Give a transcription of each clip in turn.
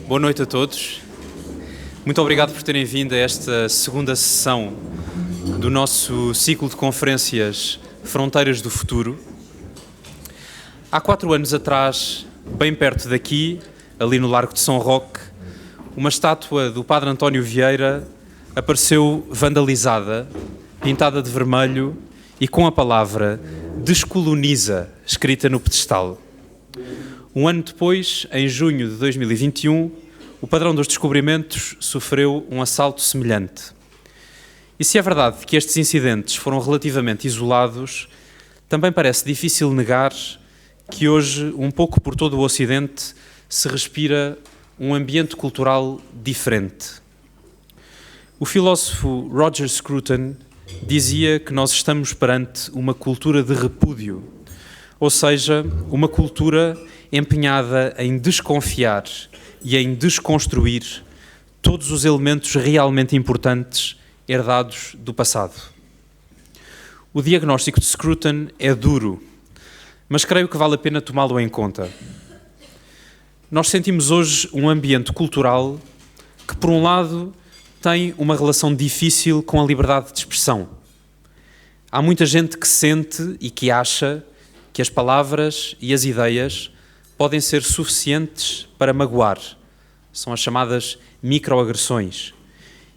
Boa noite a todos. Muito obrigado por terem vindo a esta segunda sessão do nosso ciclo de conferências Fronteiras do Futuro. Há 4 anos atrás, bem perto daqui, ali no Largo de São Roque, uma estátua do Padre António Vieira apareceu vandalizada, pintada de vermelho e com a palavra "descoloniza" escrita no pedestal. Um ano depois, em junho de 2021, o Padrão dos Descobrimentos sofreu um assalto semelhante. E se é verdade que estes incidentes foram relativamente isolados, também parece difícil negar que hoje, um pouco por todo o Ocidente, se respira um ambiente cultural diferente. O filósofo Roger Scruton dizia que nós estamos perante uma cultura de repúdio, ou seja, uma cultura empenhada em desconfiar e em desconstruir todos os elementos realmente importantes herdados do passado. O diagnóstico de Scruton é duro, mas creio que vale a pena tomá-lo em conta. Nós sentimos hoje um ambiente cultural que, por um lado, tem uma relação difícil com a liberdade de expressão. Há muita gente que sente e que acha que as palavras e as ideias podem ser suficientes para magoar. São as chamadas microagressões.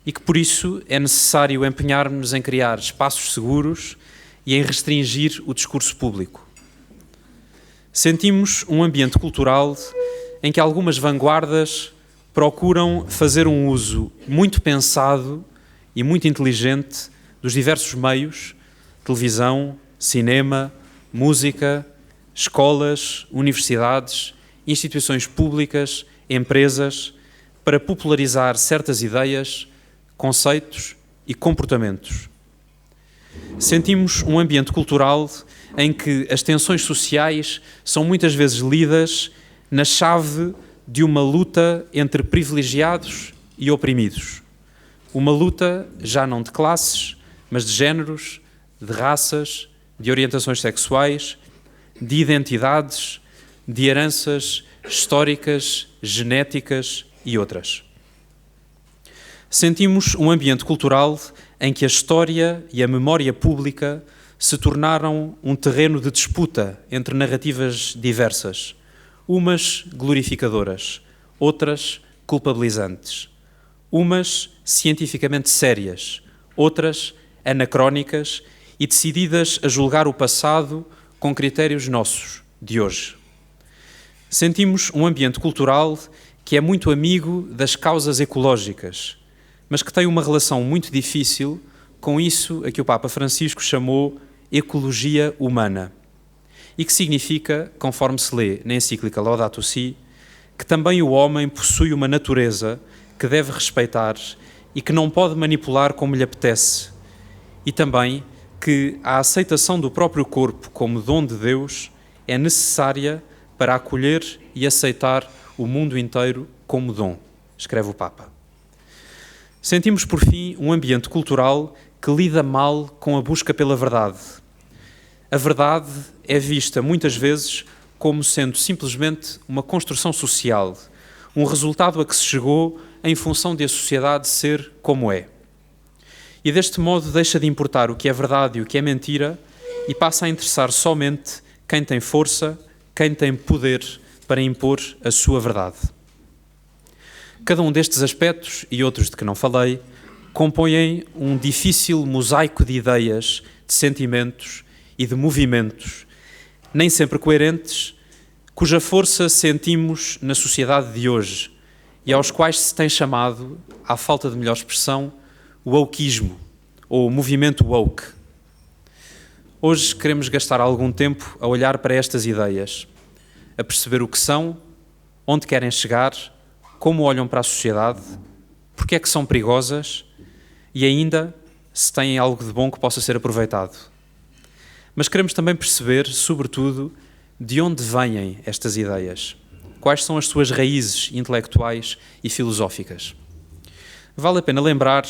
E que por isso é necessário empenhar-nos em criar espaços seguros e em restringir o discurso público. Sentimos um ambiente cultural em que algumas vanguardas procuram fazer um uso muito pensado e muito inteligente dos diversos meios, televisão, cinema, música, escolas, universidades, instituições públicas, empresas, para popularizar certas ideias, conceitos e comportamentos. Sentimos um ambiente cultural em que as tensões sociais são muitas vezes lidas na chave de uma luta entre privilegiados e oprimidos. Uma luta já não de classes, mas de géneros, de raças, de orientações sexuais, de identidades, de heranças históricas, genéticas e outras. Sentimos um ambiente cultural em que a história e a memória pública se tornaram um terreno de disputa entre narrativas diversas, umas glorificadoras, outras culpabilizantes, umas cientificamente sérias, outras anacrónicas e decididas a julgar o passado com critérios nossos, de hoje. Sentimos um ambiente cultural que é muito amigo das causas ecológicas, mas que tem uma relação muito difícil com isso a que o Papa Francisco chamou ecologia humana, e que significa, conforme se lê na encíclica Laudato Si, que também o homem possui uma natureza que deve respeitar e que não pode manipular como lhe apetece, e também que a aceitação do próprio corpo como dom de Deus é necessária para acolher e aceitar o mundo inteiro como dom, escreve o Papa. Sentimos, por fim, um ambiente cultural que lida mal com a busca pela verdade. A verdade é vista muitas vezes como sendo simplesmente uma construção social, um resultado a que se chegou em função de a sociedade ser como é. E deste modo deixa de importar o que é verdade e o que é mentira e passa a interessar somente quem tem força, quem tem poder para impor a sua verdade. Cada um destes aspectos, e outros de que não falei, compõem um difícil mosaico de ideias, de sentimentos e de movimentos, nem sempre coerentes, cuja força sentimos na sociedade de hoje e aos quais se tem chamado, à falta de melhor expressão, o wokeismo, ou o movimento woke. Hoje queremos gastar algum tempo a olhar para estas ideias, a perceber o que são, onde querem chegar, como olham para a sociedade, porque é que são perigosas e ainda se têm algo de bom que possa ser aproveitado. Mas queremos também perceber, sobretudo, de onde vêm estas ideias, quais são as suas raízes intelectuais e filosóficas. Vale a pena lembrar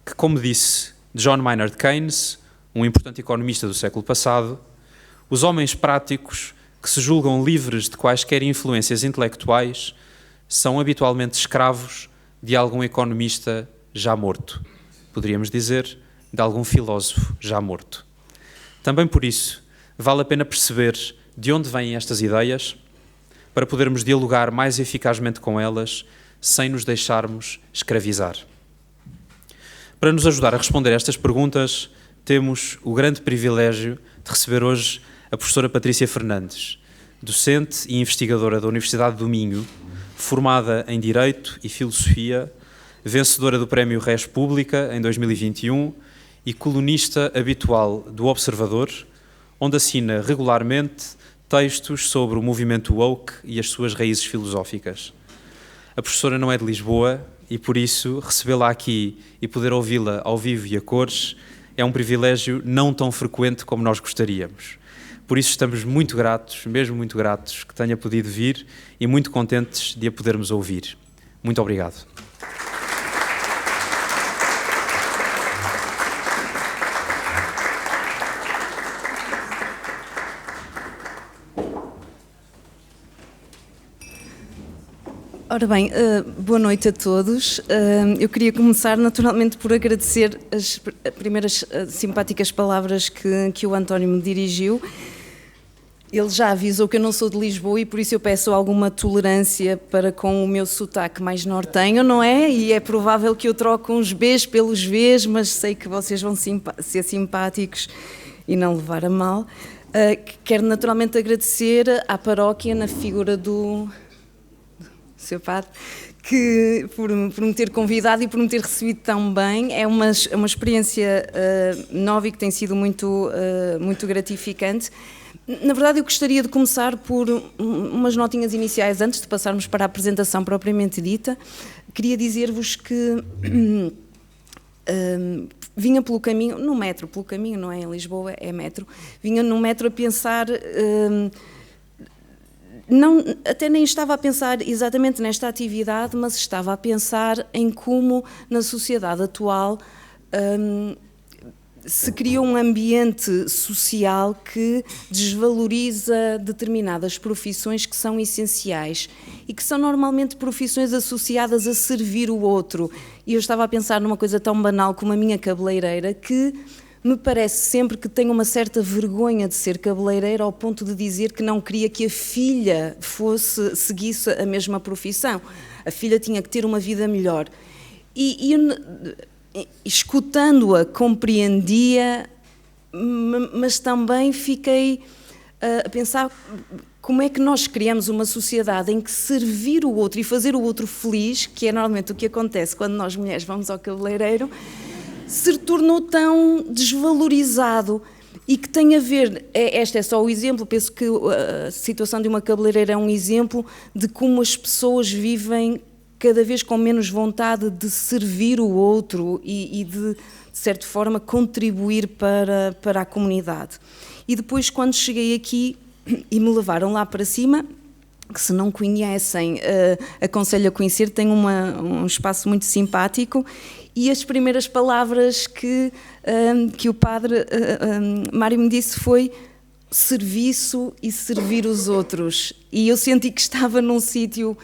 que, como disse John Maynard Keynes, um importante economista do século passado, os homens práticos que se julgam livres de quaisquer influências intelectuais são habitualmente escravos de algum economista já morto. Poderíamos dizer, de algum filósofo já morto. Também por isso, vale a pena perceber de onde vêm estas ideias, para podermos dialogar mais eficazmente com elas, sem nos deixarmos escravizar. Para nos ajudar a responder a estas perguntas, temos o grande privilégio de receber hoje a professora Patrícia Fernandes, docente e investigadora da Universidade do Minho, formada em Direito e Filosofia, vencedora do Prémio Res Publica em 2021 e colunista habitual do Observador, onde assina regularmente textos sobre o movimento woke e as suas raízes filosóficas. A professora não é de Lisboa e, por isso, recebê-la aqui e poder ouvi-la ao vivo e a cores é um privilégio não tão frequente como nós gostaríamos. Por isso estamos muito gratos, mesmo muito gratos, que tenha podido vir e muito contentes de a podermos ouvir. Muito obrigado. Ora bem, boa noite a todos. Eu queria começar naturalmente por agradecer as primeiras simpáticas palavras que o António me dirigiu. Ele já avisou que eu não sou de Lisboa e por isso eu peço alguma tolerância para com o meu sotaque mais nortenho, não é? E é provável que eu troque uns Bs pelos Vs, mas sei que vocês vão ser simpáticos e não levar a mal. Quero naturalmente agradecer à paróquia na figura do Sr. Padre, por me ter convidado e por me ter recebido tão bem. É uma experiência nova e que tem sido muito gratificante. Na verdade, eu gostaria de começar por umas notinhas iniciais, antes de passarmos para a apresentação propriamente dita. Queria dizer-vos que vinha pelo caminho, no metro, pelo caminho, não é em Lisboa, é metro, vinha no metro a pensar... até nem estava a pensar exatamente nesta atividade, mas estava a pensar em como, na sociedade atual, se cria um ambiente social que desvaloriza determinadas profissões que são essenciais e que são normalmente profissões associadas a servir o outro. E eu estava a pensar numa coisa tão banal como a minha cabeleireira, que me parece sempre que tenho uma certa vergonha de ser cabeleireira ao ponto de dizer que não queria que a filha seguisse a mesma profissão. A filha tinha que ter uma vida melhor. E escutando-a, compreendia, mas também fiquei a pensar como é que nós criamos uma sociedade em que servir o outro e fazer o outro feliz, que é normalmente o que acontece quando nós mulheres vamos ao cabeleireiro, se tornou tão desvalorizado e que tem a ver, este é só o exemplo, penso que a situação de uma cabeleireira é um exemplo de como as pessoas vivem cada vez com menos vontade de servir o outro e de certa forma, contribuir para a comunidade. E depois, quando cheguei aqui e me levaram lá para cima, que se não conhecem, aconselho a conhecer, tem um espaço muito simpático. E as primeiras palavras que o padre Mário me disse foi serviço e servir os outros. E eu senti que estava num sítio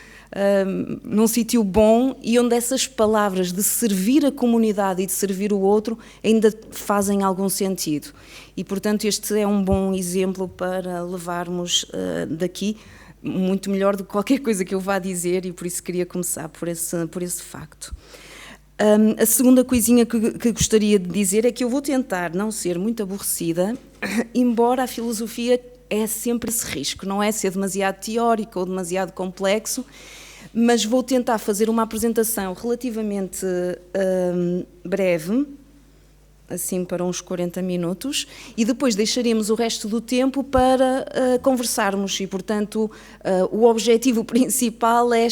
bom e onde essas palavras de servir a comunidade e de servir o outro ainda fazem algum sentido. E, portanto, este é um bom exemplo para levarmos daqui, muito melhor do que qualquer coisa que eu vá dizer, e por isso queria começar por esse facto. A segunda coisinha que gostaria de dizer é que eu vou tentar não ser muito aborrecida, embora a filosofia é sempre esse risco, não é ser demasiado teórico ou demasiado complexo, mas vou tentar fazer uma apresentação relativamente breve, assim para uns 40 minutos, e depois deixaremos o resto do tempo para conversarmos e, portanto, o objetivo principal é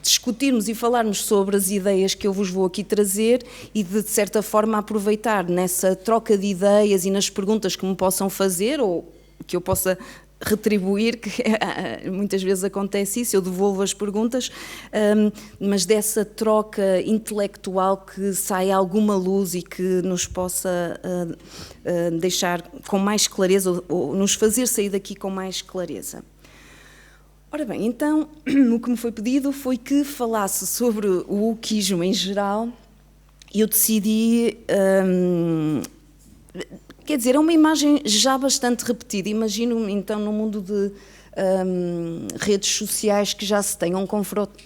discutirmos e falarmos sobre as ideias que eu vos vou aqui trazer e, de certa forma, aproveitar nessa troca de ideias e nas perguntas que me possam fazer ou que eu possa retribuir, que muitas vezes acontece isso, eu devolvo as perguntas, mas dessa troca intelectual que sai alguma luz e que nos possa deixar com mais clareza ou nos fazer sair daqui com mais clareza. Ora bem, então, o que me foi pedido foi que falasse sobre o wokeismo em geral e eu decidi... quer dizer, é uma imagem já bastante repetida. Imagino, então, no mundo de redes sociais que já se tenham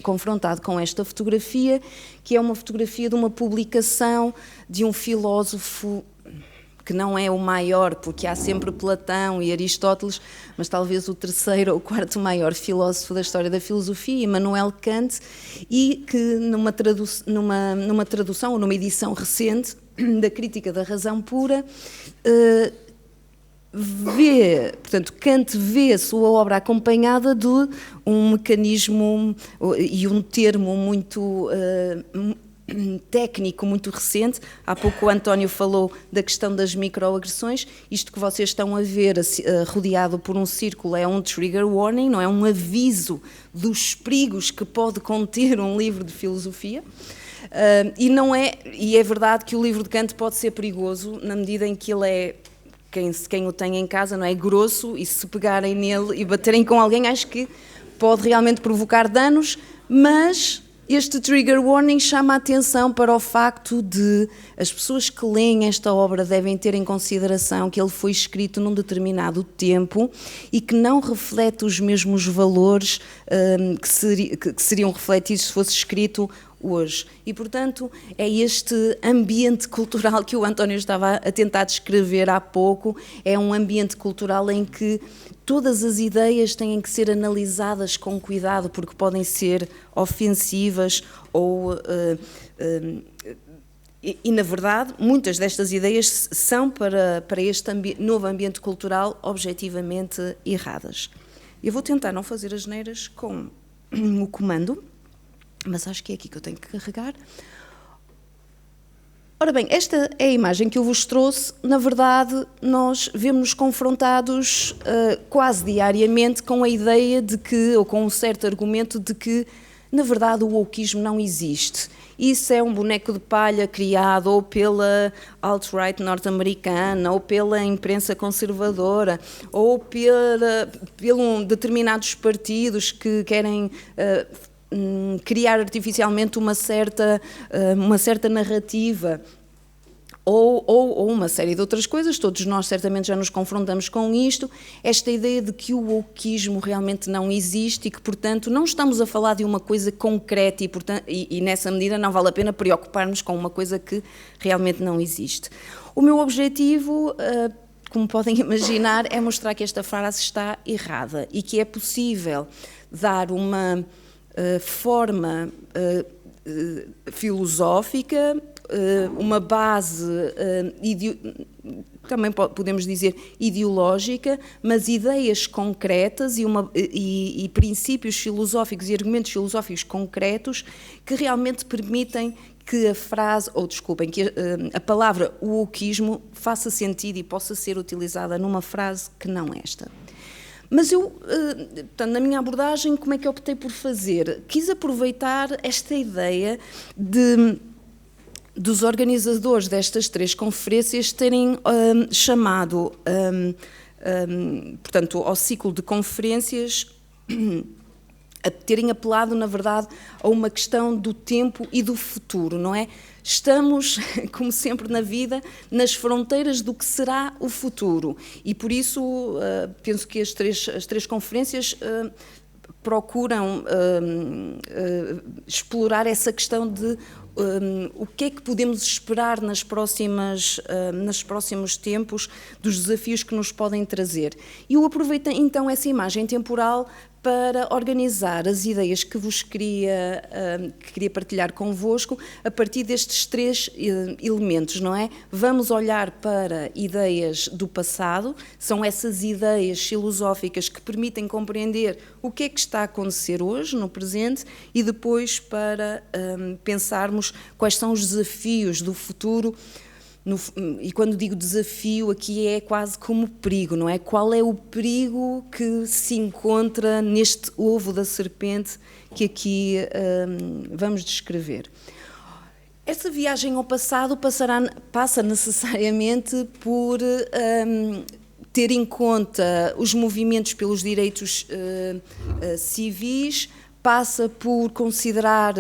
confrontado com esta fotografia, que é uma fotografia de uma publicação de um filósofo que não é o maior, porque há sempre Platão e Aristóteles, mas talvez o terceiro ou quarto maior filósofo da história da filosofia, Immanuel Kant, e que numa tradução ou numa edição recente da Crítica da Razão Pura, portanto, Kant vê a sua obra acompanhada de um mecanismo e um termo muito técnico, muito recente. Há pouco o António falou da questão das microagressões. Isto que vocês estão a ver rodeado por um círculo é um trigger warning, não é? Um aviso dos perigos que pode conter um livro de filosofia. E é verdade que o livro de Kant pode ser perigoso na medida em que ele é, quem o tem em casa, não é, grosso, e se pegarem nele e baterem com alguém, acho que pode realmente provocar danos, mas este trigger warning chama a atenção para o facto de as pessoas que leem esta obra devem ter em consideração que ele foi escrito num determinado tempo e que não reflete os mesmos valores que seriam refletidos se fosse escrito hoje. E, portanto, é este ambiente cultural que o António estava a tentar descrever há pouco, é um ambiente cultural em que todas as ideias têm que ser analisadas com cuidado, porque podem ser ofensivas ou... E, na verdade, muitas destas ideias são, para este novo ambiente cultural, objetivamente erradas. Eu vou tentar não fazer asneiras com o comando, mas acho que é aqui que eu tenho que carregar. Ora bem, esta é a imagem que eu vos trouxe. Na verdade, nós vemos-nos confrontados quase diariamente com a ideia de que, ou com um certo argumento de que, na verdade, o wokeismo não existe. Isso é um boneco de palha criado ou pela alt-right norte-americana, ou pela imprensa conservadora, ou pelos determinados partidos que querem criar artificialmente uma certa narrativa. Ou uma série de outras coisas. Todos nós certamente já nos confrontamos com isto, esta ideia de que o wokeismo realmente não existe e que, portanto, não estamos a falar de uma coisa concreta e nessa medida não vale a pena preocupar-nos com uma coisa que realmente não existe. O meu objetivo, como podem imaginar, é mostrar que esta frase está errada e que é possível dar uma forma filosófica, uma base, também podemos dizer ideológica, mas ideias concretas e princípios filosóficos e argumentos filosóficos concretos que realmente permitem que a frase, que a palavra wokeismo faça sentido e possa ser utilizada numa frase que não esta. Mas eu, portanto, na minha abordagem, como é que eu optei por fazer? Quis aproveitar esta ideia dos organizadores destas 3 conferências terem chamado, portanto, ao ciclo de conferências, a terem apelado, na verdade, a uma questão do tempo e do futuro, não é? Estamos, como sempre na vida, nas fronteiras do que será o futuro e, por isso, penso que as três conferências procuram explorar essa questão de o que é que podemos esperar nos próximos tempos dos desafios que nos podem trazer. E eu aproveito então essa imagem temporal para organizar as ideias que queria partilhar convosco a partir destes 3 elementos, não é? Vamos olhar para ideias do passado, são essas ideias filosóficas que permitem compreender o que é que está a acontecer hoje, no presente, e depois para pensarmos quais são os desafios do futuro. E quando digo desafio, aqui é quase como perigo, não é? Qual é o perigo que se encontra neste ovo da serpente que aqui vamos descrever? Essa viagem ao passado passa necessariamente por ter em conta os movimentos pelos direitos civis, passa por considerar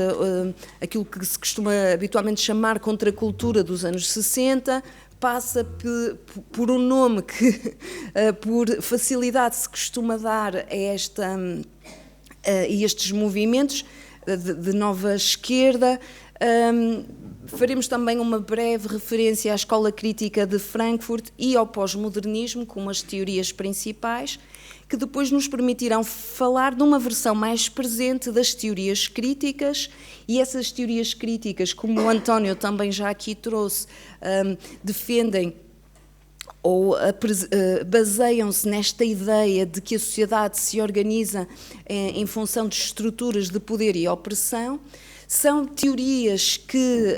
aquilo que se costuma habitualmente chamar contracultura dos anos 60, passa por um nome que, por facilidade, se costuma dar a estes movimentos de nova esquerda. Faremos também uma breve referência à Escola Crítica de Frankfurt e ao pós-modernismo, como as teorias principais, que depois nos permitirão falar de uma versão mais presente das teorias críticas, e essas teorias críticas, como o António também já aqui trouxe, defendem ou baseiam-se nesta ideia de que a sociedade se organiza em função de estruturas de poder e opressão. São teorias que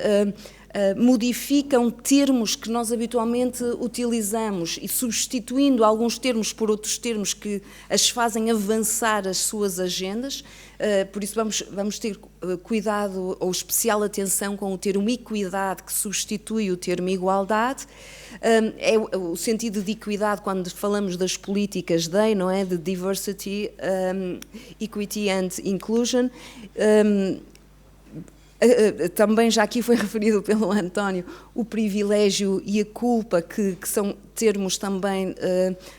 modificam termos que nós habitualmente utilizamos e substituindo alguns termos por outros termos que as fazem avançar as suas agendas. Por isso vamos ter cuidado ou especial atenção com o termo equidade, que substitui o termo igualdade. É o sentido de equidade quando falamos das políticas DEI, não é? De Diversity, Equity and Inclusion. Também já aqui foi referido pelo António o privilégio e a culpa, que são termos também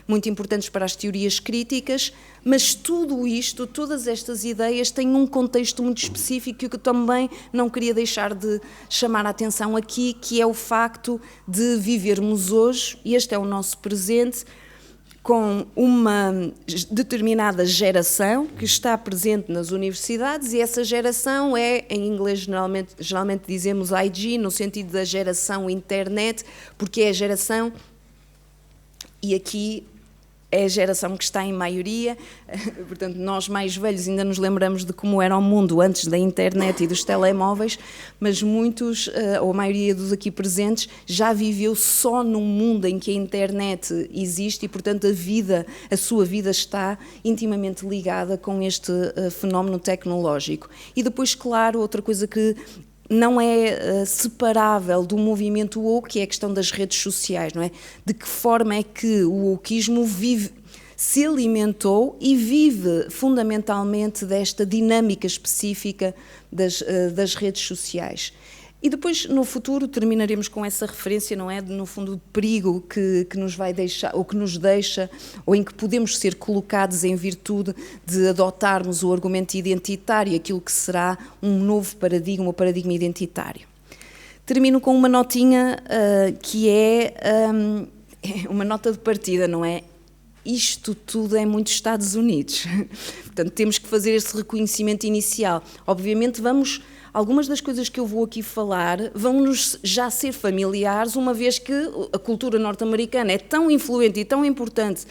muito importantes para as teorias críticas, mas tudo isto, todas estas ideias têm um contexto muito específico que eu também não queria deixar de chamar a atenção aqui, que é o facto de vivermos hoje, e este é o nosso presente, com uma determinada geração que está presente nas universidades, e essa geração é, em inglês geralmente dizemos IG, no sentido da geração internet, porque é a geração, e aqui é a geração que está em maioria, portanto nós mais velhos ainda nos lembramos de como era o mundo antes da internet e dos telemóveis, mas muitos, ou a maioria dos aqui presentes, já viveu só num mundo em que a internet existe e, portanto, a sua vida está intimamente ligada com este fenómeno tecnológico. E depois, claro, outra coisa que não é separável do movimento woke, que é a questão das redes sociais, não é? De que forma é que o wokeismo se alimentou e vive fundamentalmente desta dinâmica específica das redes sociais. E depois, no futuro, terminaremos com essa referência, não é? No fundo, do perigo que nos vai deixar, ou que nos deixa, ou em que podemos ser colocados em virtude de adotarmos o argumento identitário, aquilo que será um novo paradigma, o paradigma identitário. Termino com uma notinha que é uma nota de partida, não é? Isto tudo é muito Estados Unidos. Portanto, temos que fazer esse reconhecimento inicial. Obviamente, algumas das coisas que eu vou aqui falar vão-nos já ser familiares, uma vez que a cultura norte-americana é tão influente e tão importante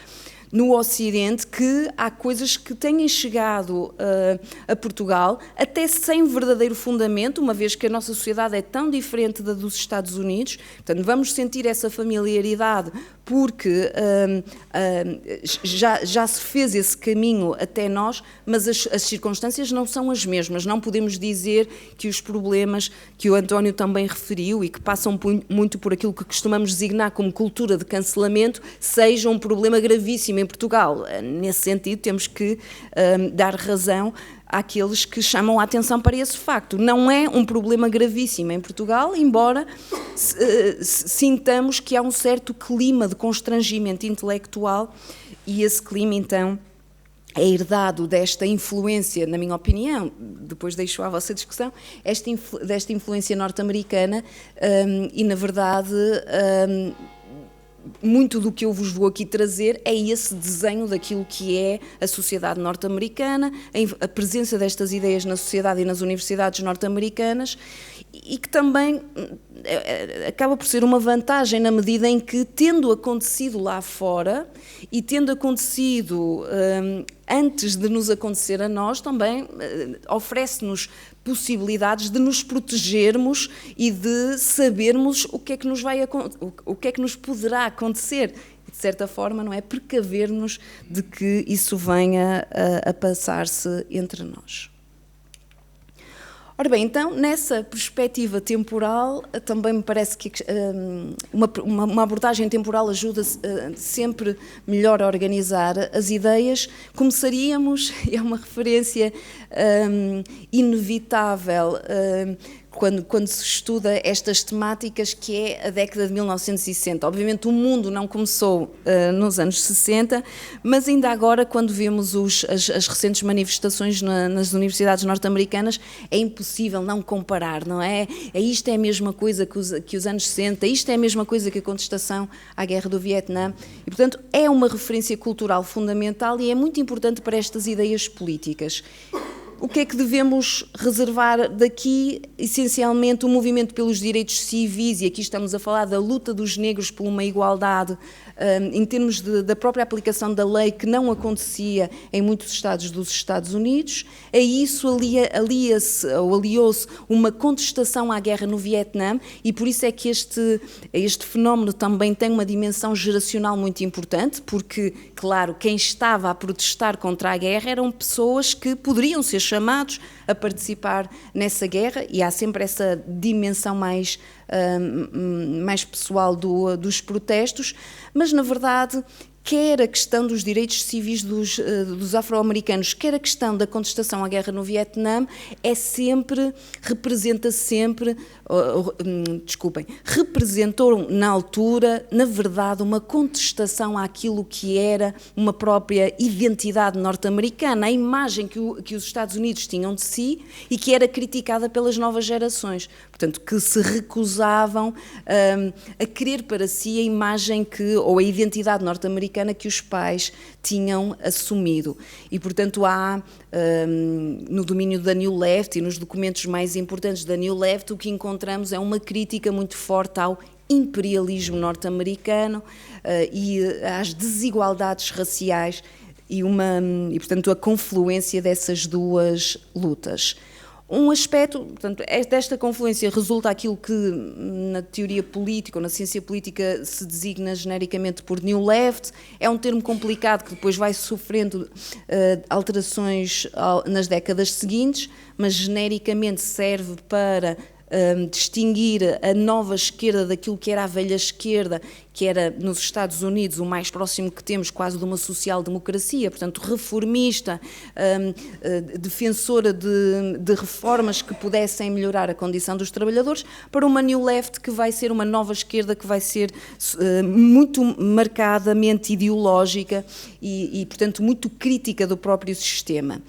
no Ocidente que há coisas que têm chegado a Portugal até sem verdadeiro fundamento, uma vez que a nossa sociedade é tão diferente da dos Estados Unidos. Portanto, vamos sentir essa familiaridade porque já se fez esse caminho até nós, mas as circunstâncias não são as mesmas. Não podemos dizer que os problemas que o António também referiu e que passam muito por aquilo que costumamos designar como cultura de cancelamento sejam um problema gravíssimo em Portugal. Nesse sentido, temos que dar razão àqueles que chamam a atenção para esse facto. Não é um problema gravíssimo em Portugal, embora sintamos que há um certo clima de constrangimento intelectual, e esse clima, então, é herdado desta influência, na minha opinião, depois deixo à vossa discussão, desta influência norte-americana, e, na verdade, muito do que eu vos vou aqui trazer é esse desenho daquilo que é a sociedade norte-americana, a presença destas ideias na sociedade e nas universidades norte-americanas, e que também acaba por ser uma vantagem na medida em que, tendo acontecido lá fora e tendo acontecido antes de nos acontecer a nós, também oferece-nos possibilidades de nos protegermos e de sabermos o que é que nos poderá acontecer. De certa forma, não é? Precaver-nos de que isso venha a passar-se entre nós. Ora bem, então, nessa perspectiva temporal, também me parece que uma abordagem temporal ajuda sempre melhor a organizar as ideias. Começaríamos, é uma referência inevitável, quando se estuda estas temáticas, que é a década de 1960. Obviamente o mundo não começou nos anos 60, mas ainda agora, quando vemos as recentes manifestações nas universidades norte-americanas, é impossível não comparar, não é? Isto é a mesma coisa que os anos 60, isto é a mesma coisa que a contestação à guerra do Vietnã, e portanto é uma referência cultural fundamental e é muito importante para estas ideias políticas. O que é que devemos reservar daqui? Essencialmente o movimento pelos direitos civis, e aqui estamos a falar da luta dos negros por uma igualdade, em termos da própria aplicação da lei, que não acontecia em muitos estados dos Estados Unidos. A isso aliou-se uma contestação à guerra no Vietnã, e por isso é que este fenómeno também tem uma dimensão geracional muito importante, porque, claro, quem estava a protestar contra a guerra eram pessoas que poderiam ser chamados a participar nessa guerra, e há sempre essa dimensão mais pessoal dos protestos, mas na verdade quer a questão dos direitos civis dos afro-americanos, quer a questão da contestação à guerra no Vietnã, representou na altura, na verdade, uma contestação àquilo que era uma própria identidade norte-americana, a imagem que os Estados Unidos tinham de si e que era criticada pelas novas gerações, portanto, que se recusavam a querer para si a imagem ou a identidade norte-americana que os pais tinham assumido. E, portanto, há, no domínio da New Left e nos documentos mais importantes da New Left, o que encontramos é uma crítica muito forte ao imperialismo norte-americano e às desigualdades raciais e, portanto, a confluência dessas duas lutas. Um aspecto, portanto, desta confluência resulta aquilo que na teoria política ou na ciência política se designa genericamente por New Left. É um termo complicado que depois vai sofrendo alterações nas décadas seguintes, mas genericamente serve para distinguir a nova esquerda daquilo que era a velha esquerda, que era nos Estados Unidos o mais próximo que temos quase de uma social-democracia, portanto reformista, defensora de reformas que pudessem melhorar a condição dos trabalhadores, para uma New Left que vai ser uma nova esquerda que vai ser muito marcadamente ideológica e, portanto, muito crítica do próprio sistema.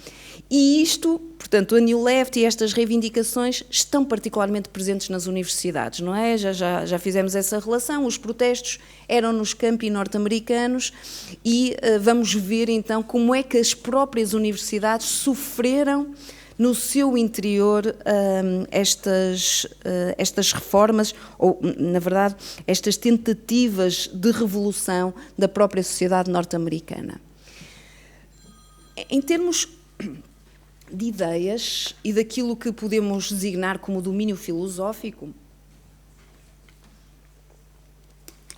E isto, portanto, a New Left e estas reivindicações estão particularmente presentes nas universidades, não é? Já fizemos essa relação, os protestos eram nos campi norte-americanos e vamos ver então como é que as próprias universidades sofreram no seu interior estas reformas, ou, na verdade, estas tentativas de revolução da própria sociedade norte-americana. Em termos de ideias e daquilo que podemos designar como domínio filosófico,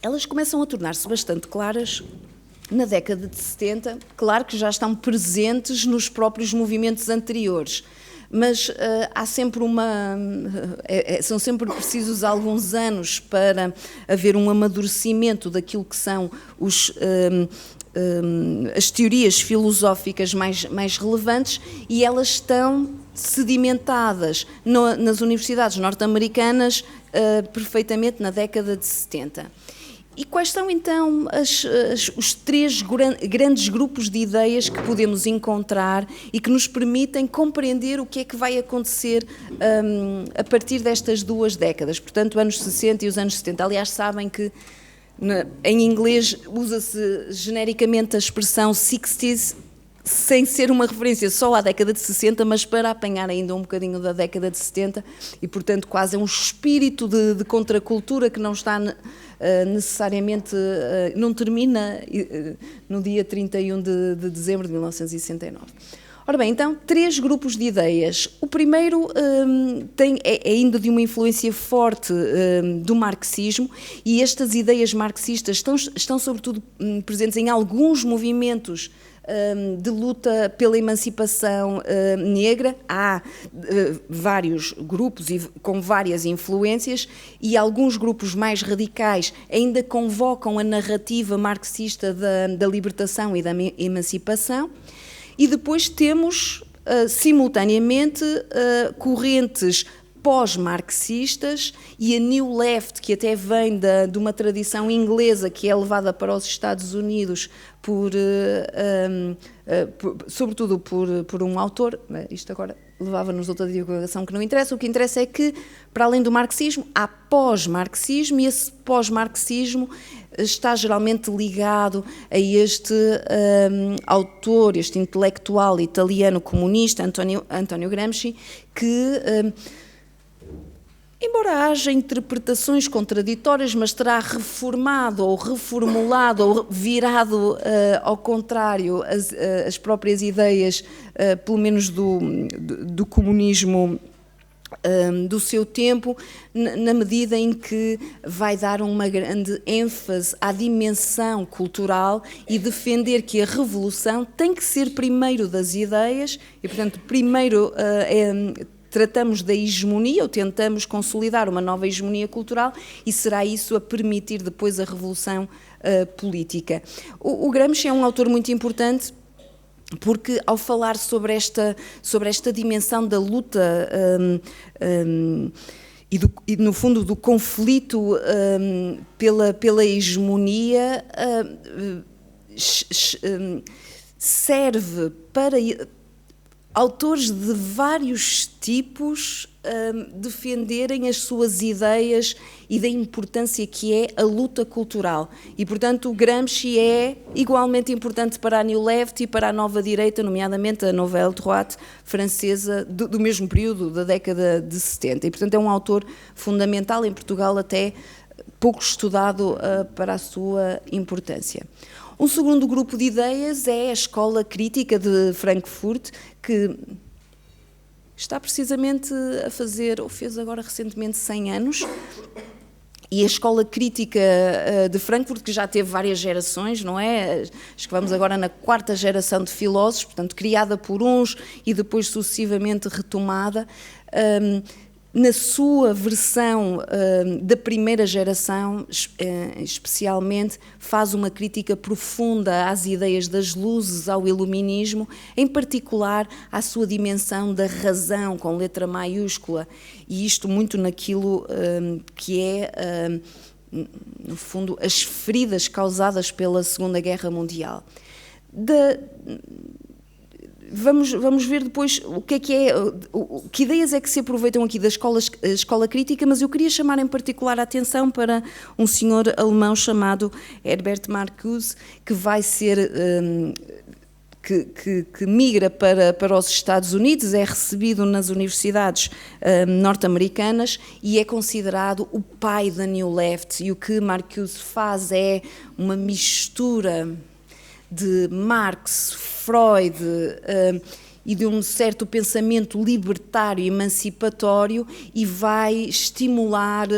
elas começam a tornar-se bastante claras na década de 70, claro que já estão presentes nos próprios movimentos anteriores, mas há sempre são sempre precisos alguns anos para haver um amadurecimento daquilo que são as teorias filosóficas mais relevantes, e elas estão sedimentadas nas universidades norte-americanas perfeitamente na década de 70. E quais são então os três grandes grupos de ideias que podemos encontrar e que nos permitem compreender o que é que vai acontecer a partir destas duas décadas, portanto, anos 60 e os anos 70. Aliás, sabem que em inglês usa-se genericamente a expressão 60s, sem ser uma referência só à década de 60, mas para apanhar ainda um bocadinho da década de 70, e portanto quase é um espírito de contracultura que não está necessariamente, não termina no dia 31 de dezembro de 1969. Ora bem, então, 3 grupos de ideias. O primeiro é ainda de uma influência forte do marxismo, e estas ideias marxistas estão sobretudo presentes em alguns movimentos de luta pela emancipação negra. Há vários grupos com várias influências, e alguns grupos mais radicais ainda convocam a narrativa marxista da libertação e da emancipação. E depois temos, simultaneamente, correntes pós-marxistas e a New Left, que até vem de uma tradição inglesa que é levada para os Estados Unidos sobretudo por um autor. Isto agora levava-nos a outra divulgação que não interessa. O que interessa é que, para além do marxismo, há pós-marxismo, e esse pós-marxismo está geralmente ligado a este autor, este intelectual italiano comunista, Antonio Gramsci, que, embora haja interpretações contraditórias, mas terá reformado ou reformulado ou virado ao contrário as próprias ideias, pelo menos do comunismo do seu tempo, na medida em que vai dar uma grande ênfase à dimensão cultural e defender que a revolução tem que ser primeiro das ideias e, portanto, primeiro tratamos da hegemonia, ou tentamos consolidar uma nova hegemonia cultural, e será isso a permitir depois a revolução política. O Gramsci é um autor muito importante, porque ao falar sobre esta dimensão da luta e no fundo do conflito pela hegemonia, serve para autores de vários tipos defenderem as suas ideias e da importância que é a luta cultural. E, portanto, o Gramsci é igualmente importante para a New Left e para a nova direita, nomeadamente a Nouvelle Droite francesa do mesmo período, da década de 70. E, portanto, é um autor fundamental em Portugal, até pouco estudado para a sua importância. Um segundo grupo de ideias é a Escola Crítica de Frankfurt, que está precisamente a fazer, ou fez agora recentemente 100 anos, e a Escola Crítica de Frankfurt, que já teve várias gerações, não é? Acho que vamos agora na 4ª geração de filósofos, portanto, criada por uns e depois sucessivamente retomada. Na sua versão da primeira geração, especialmente, faz uma crítica profunda às ideias das luzes, ao iluminismo, em particular à sua dimensão da razão, com letra maiúscula, e isto muito naquilo que é, no fundo, as feridas causadas pela Segunda Guerra Mundial. Vamos ver depois que ideias é que se aproveitam aqui da escola crítica, mas eu queria chamar em particular a atenção para um senhor alemão chamado Herbert Marcuse, que vai ser, que migra para os Estados Unidos, é recebido nas universidades norte-americanas e é considerado o pai da New Left, e o que Marcuse faz é uma mistura de Marx, Freud e de um certo pensamento libertário e emancipatório, e vai estimular,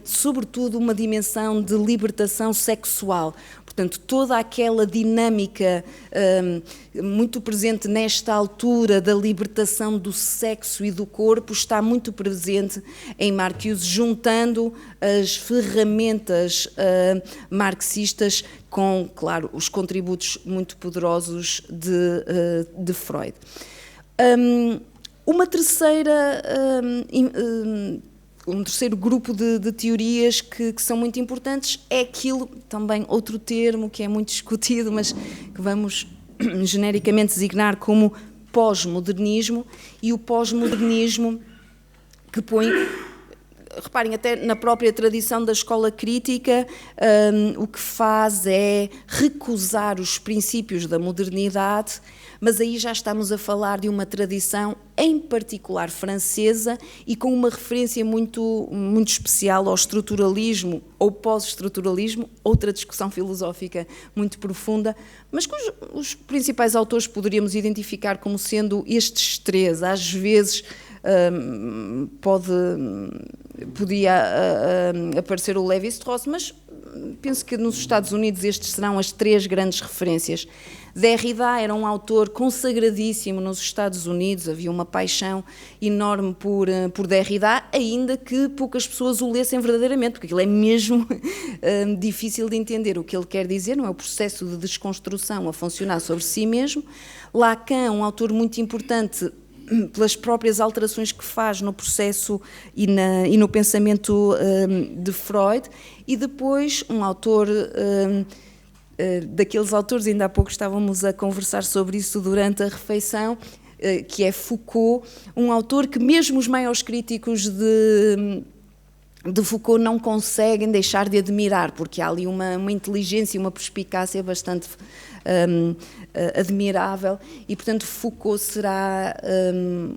sobretudo, uma dimensão de libertação sexual. Portanto, toda aquela dinâmica muito presente nesta altura da libertação do sexo e do corpo está muito presente em Marcuse, juntando as ferramentas marxistas com, claro, os contributos muito poderosos de Freud. Um terceiro grupo de teorias que são muito importantes é aquilo, também outro termo que é muito discutido, mas que vamos genericamente designar como pós-modernismo, e o pós-modernismo que põe, reparem, até na própria tradição da escola crítica, o que faz é recusar os princípios da modernidade, mas aí já estamos a falar de uma tradição, em particular francesa, e com uma referência muito, muito especial ao estruturalismo ou pós-estruturalismo, outra discussão filosófica muito profunda, mas que os principais autores poderíamos identificar como sendo estes três. Às vezes podia aparecer o Lévi-Strauss, mas penso que nos Estados Unidos estes serão as três grandes referências. Derrida era um autor consagradíssimo nos Estados Unidos, havia uma paixão enorme por Derrida, ainda que poucas pessoas o lessem verdadeiramente, porque aquilo é mesmo difícil de entender o que ele quer dizer, não é? O processo de desconstrução a funcionar sobre si mesmo. Lacan, um autor muito importante pelas próprias alterações que faz no processo e no pensamento de Freud, e depois um autor, daqueles autores, ainda há pouco estávamos a conversar sobre isso durante a refeição, que é Foucault, um autor que mesmo os maiores críticos de Foucault não conseguem deixar de admirar, porque há ali uma inteligência e uma perspicácia bastante admirável, e portanto Foucault será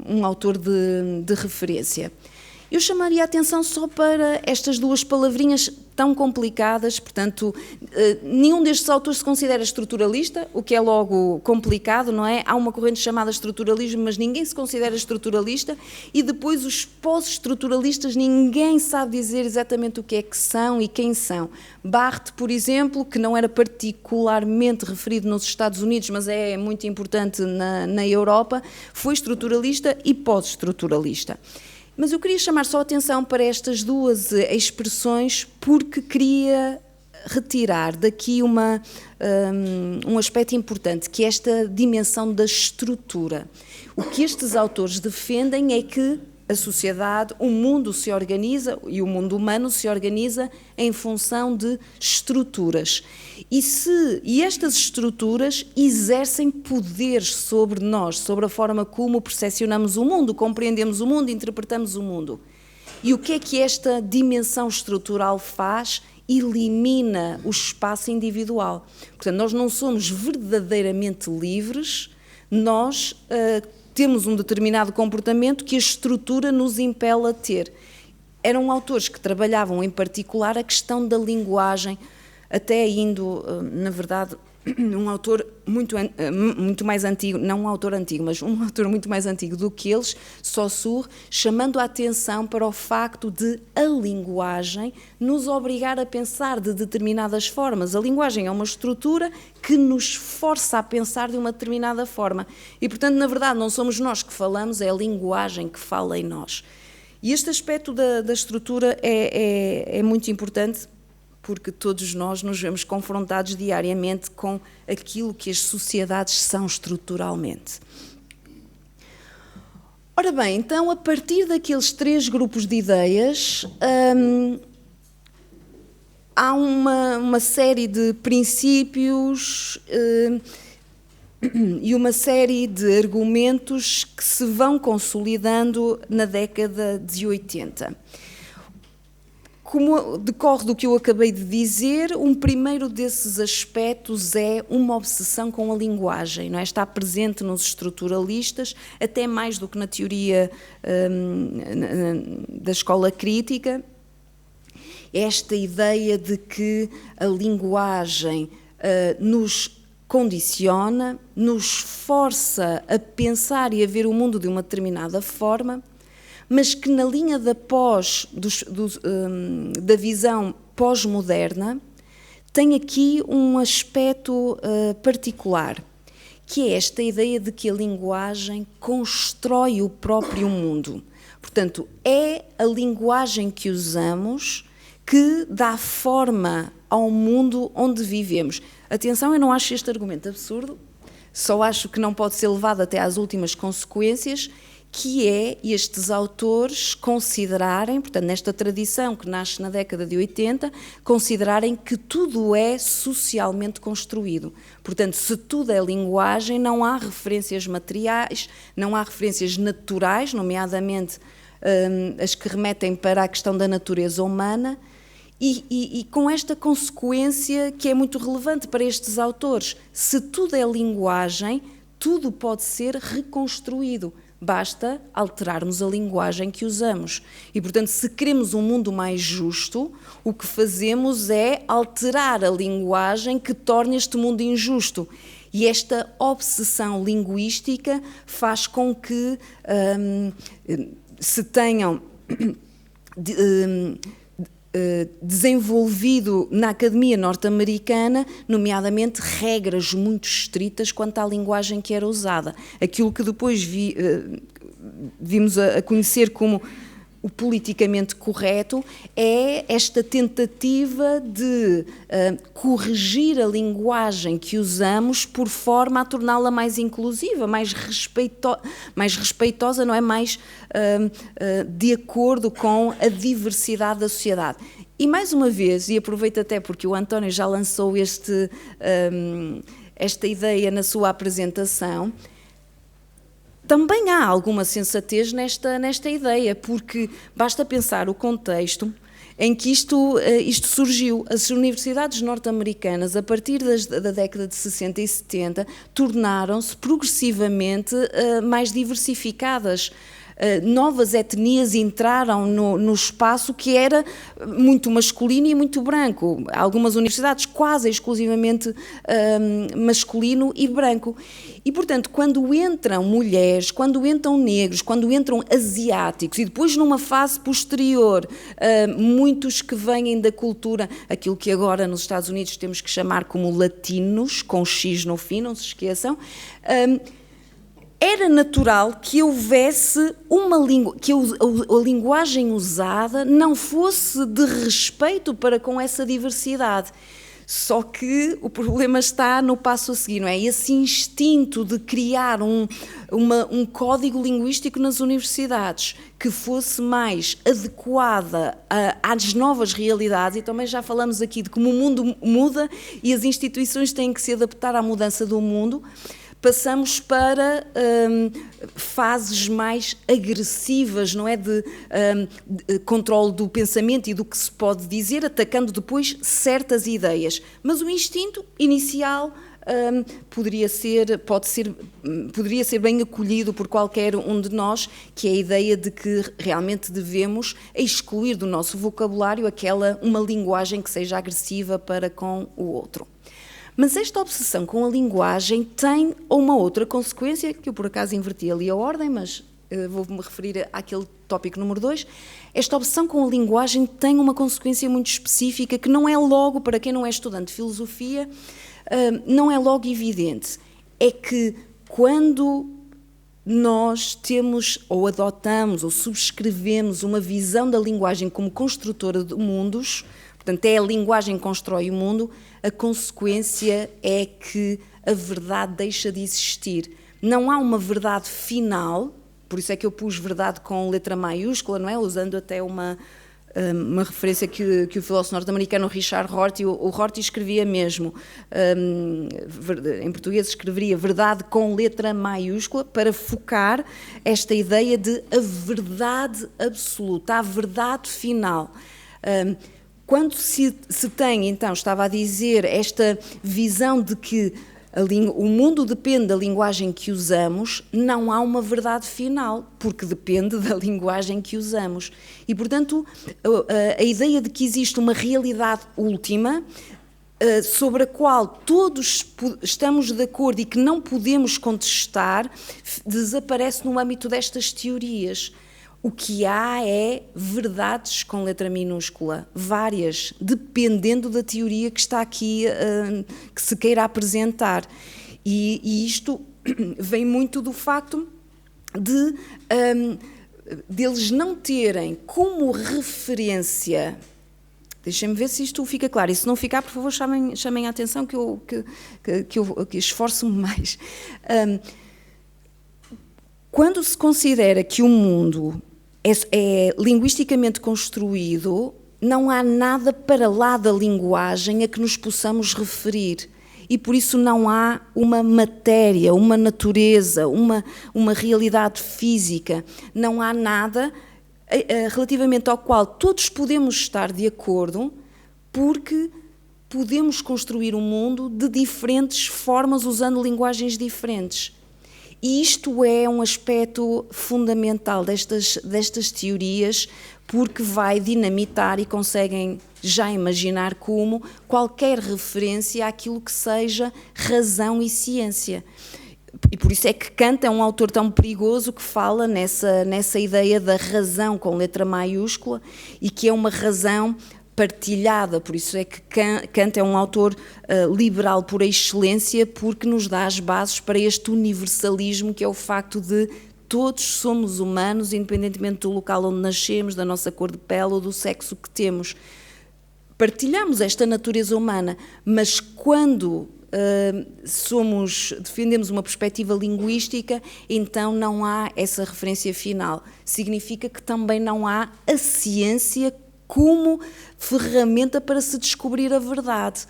um autor de referência. Eu chamaria a atenção só para estas duas palavrinhas tão complicadas, portanto, nenhum destes autores se considera estruturalista, o que é logo complicado, não é? Há uma corrente chamada estruturalismo, mas ninguém se considera estruturalista, e depois os pós-estruturalistas, ninguém sabe dizer exatamente o que é que são e quem são. Barthes, por exemplo, que não era particularmente referido nos Estados Unidos, mas é muito importante na Europa, foi estruturalista e pós-estruturalista. Mas eu queria chamar só a atenção para estas duas expressões, porque queria retirar daqui um aspecto importante, que é esta dimensão da estrutura. O que estes autores defendem é que a sociedade, o mundo se organiza, e o mundo humano se organiza em função de estruturas. E estas estruturas exercem poderes sobre nós, sobre a forma como percepcionamos o mundo, compreendemos o mundo, interpretamos o mundo. E o que é que esta dimensão estrutural faz? Elimina o espaço individual. Portanto, nós não somos verdadeiramente livres, nós temos um determinado comportamento que a estrutura nos impele a ter. Eram autores que trabalhavam em particular a questão da linguagem, até indo, na verdade, um autor muito mais antigo, não um autor antigo, mas um autor muito mais antigo do que eles, Saussure, chamando a atenção para o facto de a linguagem nos obrigar a pensar de determinadas formas. A linguagem é uma estrutura que nos força a pensar de uma determinada forma. E, portanto, na verdade, não somos nós que falamos, é a linguagem que fala em nós. E este aspecto da estrutura é muito importante, porque todos nós nos vemos confrontados diariamente com aquilo que as sociedades são estruturalmente. Ora bem, então, a partir daqueles três grupos de ideias, há uma série de princípios e uma série de argumentos que se vão consolidando na década de 80. Como decorre do que eu acabei de dizer, um primeiro desses aspectos é uma obsessão com a linguagem, não é? Está presente nos estruturalistas, até mais do que na teoria da escola crítica, esta ideia de que a linguagem nos condiciona, nos força a pensar e a ver o mundo de uma determinada forma, mas que na linha da visão pós-moderna tem aqui um aspecto particular, que é esta ideia de que a linguagem constrói o próprio mundo. Portanto, é a linguagem que usamos que dá forma ao mundo onde vivemos. Atenção, eu não acho este argumento absurdo, só acho que não pode ser levado até às últimas consequências, que é estes autores considerarem, portanto, nesta tradição que nasce na década de 80, considerarem que tudo é socialmente construído. Portanto, se tudo é linguagem, não há referências materiais, não há referências naturais, nomeadamente as que remetem para a questão da natureza humana, e com esta consequência que é muito relevante para estes autores. Se tudo é linguagem, tudo pode ser reconstruído. Basta alterarmos a linguagem que usamos. E, portanto, se queremos um mundo mais justo, o que fazemos é alterar a linguagem que torna este mundo injusto. E esta obsessão linguística faz com que se tenham desenvolvido na academia norte-americana, nomeadamente, regras muito estritas quanto à linguagem que era usada. Aquilo que depois vimos a conhecer como o politicamente correto é esta tentativa de corrigir a linguagem que usamos por forma a torná-la mais inclusiva, mais respeitosa, não é? Mais de acordo com a diversidade da sociedade. E mais uma vez, e aproveito até porque o António já lançou esta ideia na sua apresentação, também há alguma sensatez nesta ideia, porque basta pensar o contexto em que isto surgiu. As universidades norte-americanas, a partir da década de 60 e 70, tornaram-se progressivamente mais diversificadas. Novas etnias entraram no espaço que era muito masculino e muito branco. Algumas universidades quase exclusivamente masculino e branco. E, portanto, quando entram mulheres, quando entram negros, quando entram asiáticos, e depois numa fase posterior, muitos que vêm da cultura, aquilo que agora nos Estados Unidos temos que chamar como latinos, com X no fim, não se esqueçam, era natural que houvesse que a linguagem usada não fosse de respeito para com essa diversidade. Só que o problema está no passo a seguir, não é? Esse instinto de criar um código linguístico nas universidades que fosse mais adequada às novas realidades, e também já falamos aqui de como o mundo muda e as instituições têm que se adaptar à mudança do mundo. Passamos para fases mais agressivas, não é? De controle do pensamento e do que se pode dizer, atacando depois certas ideias. Mas o instinto inicial poderia ser bem acolhido por qualquer um de nós, que é a ideia de que realmente devemos excluir do nosso vocabulário uma linguagem que seja agressiva para com o outro. Mas esta obsessão com a linguagem tem uma outra consequência, que eu por acaso inverti ali a ordem, mas vou-me referir àquele tópico número 2. Esta obsessão com a linguagem tem uma consequência muito específica, que não é logo, para quem não é estudante de filosofia, não é logo evidente. É que quando nós temos, ou adotamos, ou subscrevemos uma visão da linguagem como construtora de mundos, portanto, é a linguagem que constrói o mundo, a consequência é que a verdade deixa de existir. Não há uma verdade final, por isso é que eu pus verdade com letra maiúscula, não é? Usando até uma referência que o filósofo norte-americano Richard Rorty, o Rorty escrevia mesmo, em português escreveria verdade com letra maiúscula, para focar esta ideia de a verdade absoluta, a verdade final. Quando se tem, então, estava a dizer, esta visão de que o mundo depende da linguagem que usamos, não há uma verdade final, porque depende da linguagem que usamos. E, portanto, a ideia de que existe uma realidade última, sobre a qual todos estamos de acordo e que não podemos contestar, desaparece no âmbito destas teorias. O que há é verdades com letra minúscula, várias, dependendo da teoria que está aqui, que se queira apresentar. E isto vem muito do facto deles não terem como referência. Deixem-me ver se isto fica claro. E se não ficar, por favor, chamem a atenção que eu esforço-me mais. Quando se considera que o mundo é linguisticamente construído, não há nada para lá da linguagem a que nos possamos referir. E por isso não há uma matéria, uma natureza, uma realidade física. Não há nada relativamente ao qual todos podemos estar de acordo, porque podemos construir um mundo de diferentes formas, usando linguagens diferentes. E isto é um aspecto fundamental destas teorias, porque vai dinamitar, e conseguem já imaginar como, qualquer referência àquilo que seja razão e ciência. E por isso é que Kant é um autor tão perigoso, que fala nessa ideia da razão com letra maiúscula, e que é uma razão partilhada. Por isso é que Kant é um autor liberal por excelência, porque nos dá as bases para este universalismo, que é o facto de todos somos humanos, independentemente do local onde nascemos, da nossa cor de pele ou do sexo que temos. Partilhamos esta natureza humana, mas quando defendemos uma perspectiva linguística, então não há essa referência final. Significa que também não há a ciência como ferramenta para se descobrir a verdade.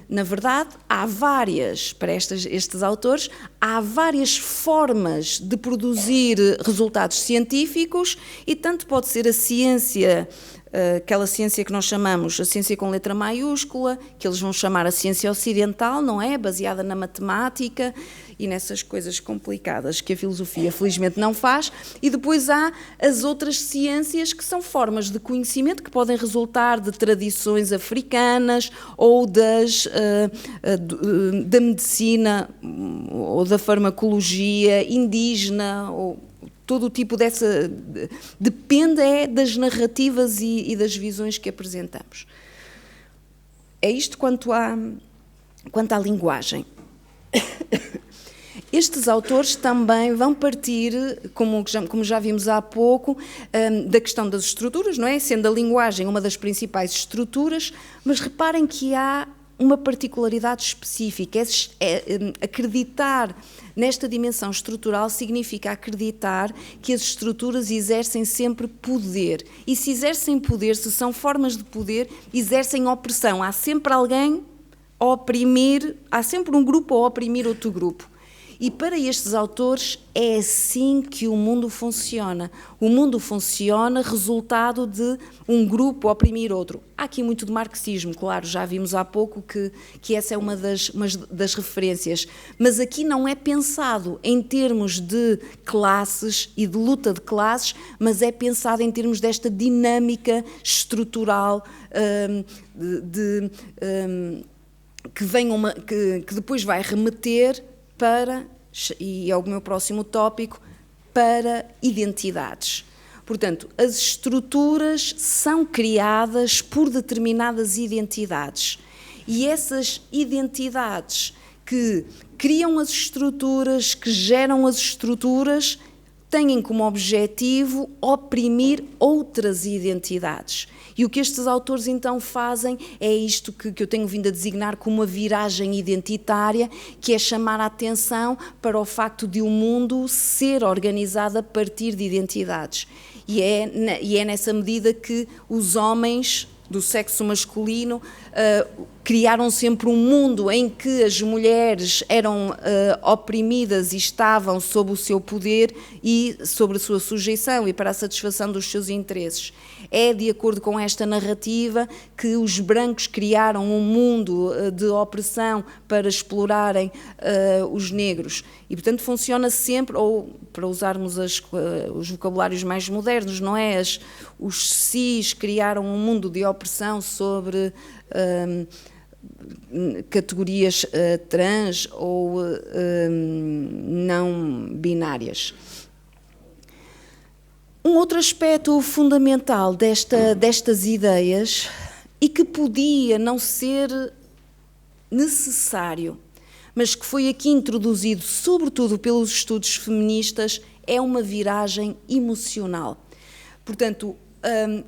Na verdade, há várias, para estes autores, há várias formas de produzir resultados científicos, e tanto pode ser a ciência, aquela ciência que nós chamamos a ciência com letra maiúscula, que eles vão chamar a ciência ocidental, não é? Baseada na matemática e nessas coisas complicadas que a filosofia felizmente não faz. E depois há as outras ciências, que são formas de conhecimento que podem resultar de tradições africanas ou da medicina ou da farmacologia indígena, ou todo o tipo dessa... Depende das narrativas e das visões que apresentamos. É isto quanto à linguagem. Estes autores também vão partir, como já vimos há pouco, da questão das estruturas, não é? Sendo a linguagem uma das principais estruturas, mas reparem que há uma particularidade específica. Acreditar nesta dimensão estrutural significa acreditar que as estruturas exercem sempre poder. E se exercem poder, se são formas de poder, exercem opressão. Há sempre alguém a oprimir, há sempre um grupo a oprimir outro grupo. E para estes autores é assim que o mundo funciona. O mundo funciona resultado de um grupo oprimir outro. Há aqui muito de marxismo, claro, já vimos há pouco que essa é uma das referências. Mas aqui não é pensado em termos de classes e de luta de classes, mas é pensado em termos desta dinâmica estrutural que depois vai remeter para, e é o meu próximo tópico, para identidades. Portanto, as estruturas são criadas por determinadas identidades, e essas identidades que criam as estruturas, que geram as estruturas, têm como objetivo oprimir outras identidades. E o que estes autores então fazem é isto que eu tenho vindo a designar como uma viragem identitária, que é chamar a atenção para o facto de o mundo ser organizado a partir de identidades. E é nessa medida que os homens do sexo masculino criaram sempre um mundo em que as mulheres eram oprimidas e estavam sob o seu poder e sobre a sua sujeição e para a satisfação dos seus interesses. É de acordo com esta narrativa que os brancos criaram um mundo de opressão para explorarem os negros. E, portanto, funciona sempre, ou para usarmos os vocabulários mais modernos, não é? Os cis criaram um mundo de opressão sobre categorias trans ou não binárias. Um outro aspecto fundamental destas ideias, e que podia não ser necessário, mas que foi aqui introduzido sobretudo pelos estudos feministas, é uma viragem emocional. Portanto,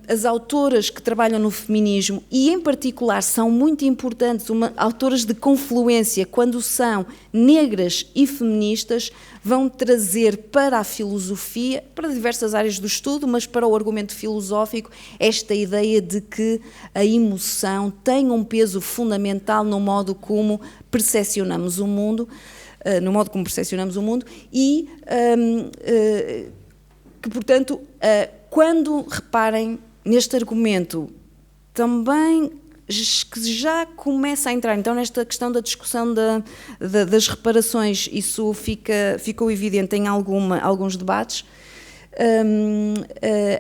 as autoras que trabalham no feminismo, e em particular são muito importantes, autoras de confluência, quando são negras e feministas, vão trazer para a filosofia, para diversas áreas do estudo, mas para o argumento filosófico, esta ideia de que a emoção tem um peso fundamental no modo como percepcionamos o mundo, e que, portanto, quando reparem neste argumento, também que já começa a entrar, então, nesta questão da discussão das reparações, isso ficou evidente em alguns debates,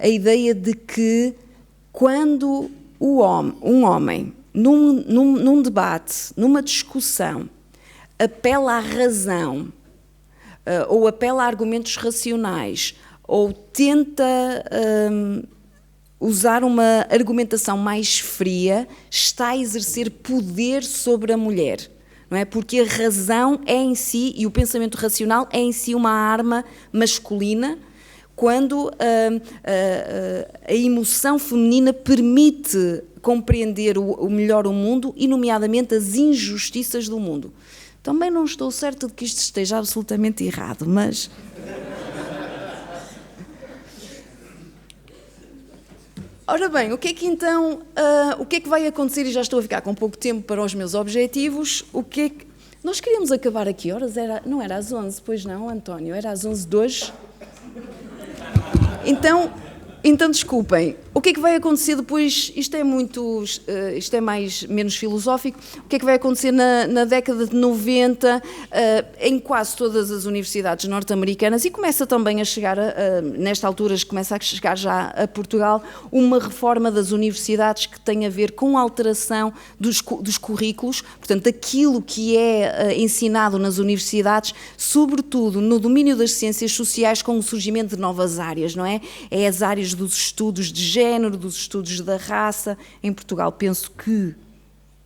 a ideia de que quando um homem, num debate, numa discussão, apela à razão, ou apela a argumentos racionais, ou tenta usar uma argumentação mais fria, está a exercer poder sobre a mulher, não é? Porque a razão é em si, e o pensamento racional é em si uma arma masculina, quando a emoção feminina permite compreender melhor o mundo e, nomeadamente, as injustiças do mundo. Também não estou certa de que isto esteja absolutamente errado, mas... Ora bem, o que é que vai acontecer, e já estou a ficar com pouco tempo para os meus objetivos, nós queríamos acabar a que horas? Não era às 11, pois não, António? Era às 11 de hoje? Então, desculpem, o que é que vai acontecer depois? Isto é menos filosófico. O que é que vai acontecer na década de 90 em quase todas as universidades norte-americanas, e começa também a chegar, nesta altura começa a chegar já a Portugal, uma reforma das universidades que tem a ver com a alteração dos currículos, portanto, aquilo que é ensinado nas universidades, sobretudo no domínio das ciências sociais, com o surgimento de novas áreas, não é? É as áreas dos estudos de género, dos estudos da raça. Em Portugal penso que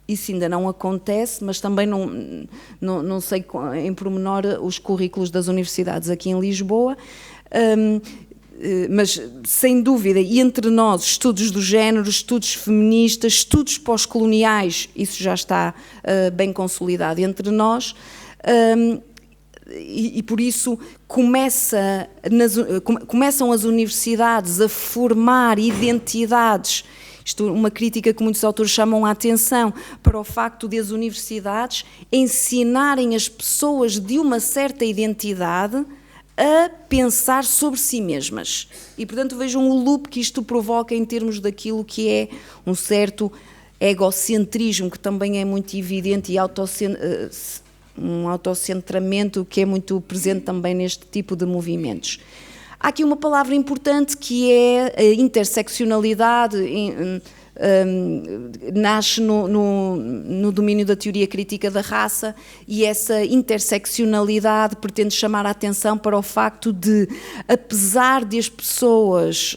isso ainda não acontece, mas também não sei em pormenor os currículos das universidades aqui em Lisboa, mas sem dúvida, e entre nós, estudos do género, estudos feministas, estudos pós-coloniais, isso já está bem consolidado entre nós. E por isso começam as universidades a formar identidades. Isto é uma crítica que muitos autores chamam a atenção para o facto de as universidades ensinarem as pessoas de uma certa identidade a pensar sobre si mesmas. E, portanto, vejam o loop que isto provoca em termos daquilo que é um certo egocentrismo, que também é muito evidente, e um autocentramento que é muito presente também neste tipo de movimentos. Há aqui uma palavra importante que é a interseccionalidade, nasce no domínio da teoria crítica da raça, e essa interseccionalidade pretende chamar a atenção para o facto de, apesar de as pessoas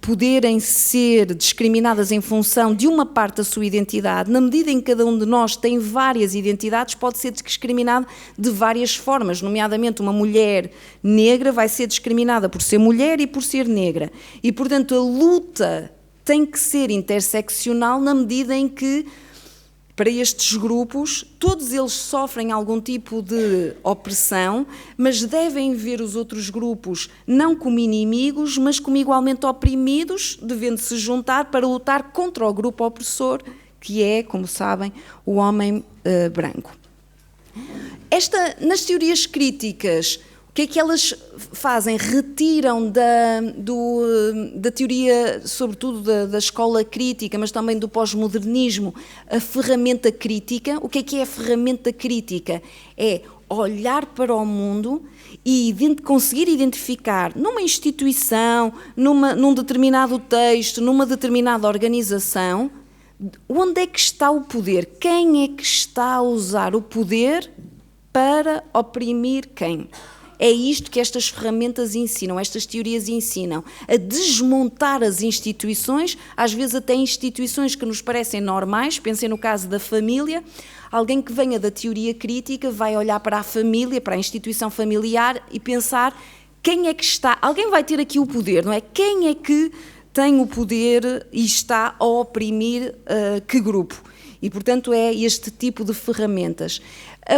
poderem ser discriminadas em função de uma parte da sua identidade, na medida em que cada um de nós tem várias identidades, pode ser discriminado de várias formas, nomeadamente uma mulher negra vai ser discriminada por ser mulher e por ser negra. E, portanto, a luta tem que ser interseccional na medida em que, para estes grupos, todos eles sofrem algum tipo de opressão, mas devem ver os outros grupos não como inimigos, mas como igualmente oprimidos, devendo se juntar para lutar contra o grupo opressor, que é, como sabem, o homem branco. Nas teorias críticas, o que é que elas fazem? Retiram da teoria, sobretudo da escola crítica, mas também do pós-modernismo, a ferramenta crítica. O que é a ferramenta crítica? É olhar para o mundo e conseguir identificar numa instituição, num determinado texto, numa determinada organização, onde é que está o poder? Quem é que está a usar o poder para oprimir quem? É isto que estas ferramentas ensinam, estas teorias ensinam, a desmontar as instituições, às vezes até instituições que nos parecem normais. Pensem no caso da família. Alguém que venha da teoria crítica vai olhar para a família, para a instituição familiar e pensar quem é que está... Alguém vai ter aqui o poder, não é? Quem é que tem o poder e está a oprimir que grupo? E, portanto, é este tipo de ferramentas.